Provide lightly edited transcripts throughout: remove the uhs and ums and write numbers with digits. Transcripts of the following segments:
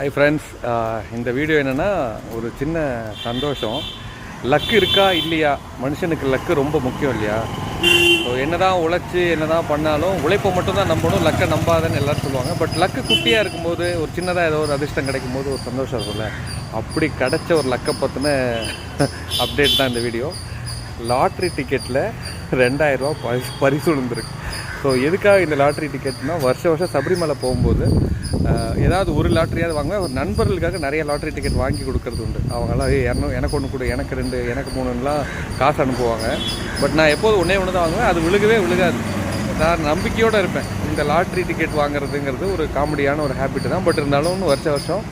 Hi friends, இந்த video என்னென்னா ஒரு சின்ன சந்தோஷம். லக்கு இருக்கா இல்லையா, மனுஷனுக்கு லக்கு ரொம்ப முக்கியம் இல்லையா? ஸோ என்ன தான் உழைச்சி என்ன தான் பண்ணாலும் உழைப்பை மட்டும்தான் நம்பணும், லக்கை நம்பாதன்னு எல்லோரும் சொல்லுவாங்க. பட் லக்கு குட்டியாக இருக்கும்போது ஒரு சின்னதாக ஏதோ ஒரு அதிர்ஷ்டம் கிடைக்கும் போது ஒரு சந்தோஷம் இருக்கும்ல, அப்படி கிடைச்ச ஒரு லக்கை பற்றின அப்டேட் தான் இந்த வீடியோ. லாட்ரி டிக்கெட்டில் 2000 ரூபா பரிசு விழுந்துருக்கு. ஸோ எதுக்காக இந்த லாட்ரி டிக்கெட்னால், வருஷம் சபரிமலை போகும்போது ஏதாவது ஒரு லாட்ரியாவது வாங்குவேன். ஒரு நண்பர்களுக்காக நிறைய லாட்ரி டிக்கெட் வாங்கி கொடுக்கறது உண்டு. அவங்களாம் எனக்கு ஒன்று கூட, எனக்கு 2, எனக்கு 3லாம் காசு அனுப்புவாங்க. பட் நான் எப்போது ஒன்றே தான் வாங்குவேன், அது விழுகாது. நான் நம்பிக்கையோடு இருப்பேன். இந்த லாட்ரி டிக்கெட் வாங்குறதுங்கிறது ஒரு காமெடியான ஒரு ஹேபிட் தான். பட் இருந்தாலும் வருஷம்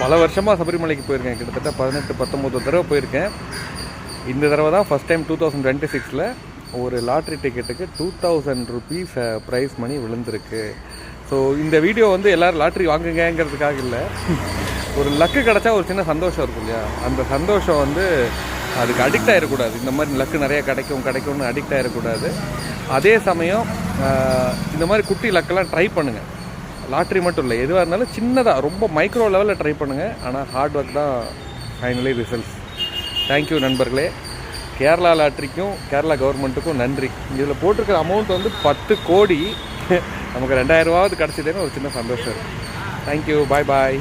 பல வருஷமாக சபரிமலைக்கு போயிருக்கேன். கிட்டத்தட்ட 18-19 தடவை போயிருக்கேன். இந்த தடவை தான் ஃபஸ்ட் டைம் 2026 ஒரு லாட்ரி டிக்கெட்டுக்கு 2000 ருபீஸ் ப்ரைஸ் மணி விழுந்திருக்கு. ஸோ இந்த வீடியோ எல்லோரும் லாட்ரி வாங்குங்கிறதுக்காக இல்லை, ஒரு லக்கு கிடச்சா ஒரு சின்ன சந்தோஷம் இருக்கும் இல்லையா? அந்த சந்தோஷம் அதுக்கு அடிக்ட் ஆகிடக்கூடாது. இந்த மாதிரி லக்கு நிறைய கிடைக்கும்னு அடிக்ட் ஆகிடக்கூடாது. அதே சமயம் இந்த மாதிரி குட்டி லக்கெல்லாம் ட்ரை பண்ணுங்கள். லாட்ரி மட்டும் இல்லை, எதுவாக இருந்தாலும் சின்னதாக ரொம்ப மைக்ரோ லெவலில் ட்ரை பண்ணுங்கள். ஆனால் ஹார்ட் ஒர்க் தான் ஃபைனலி ரிசல்ட்ஸ். தேங்க்யூ நண்பர்களே. கேரளா லாட்ரிக்கும் கேரளா கவர்மெண்ட்டுக்கும் நன்றி. இதில் போட்டிருக்கிற அமௌண்ட் 10 கோடி. நமக்கு 2000 ரூபாவது கிடச்சிதுன்னு ஒரு சின்ன சந்தோஷம் இருக்குது. தேங்க்யூ, பாய்.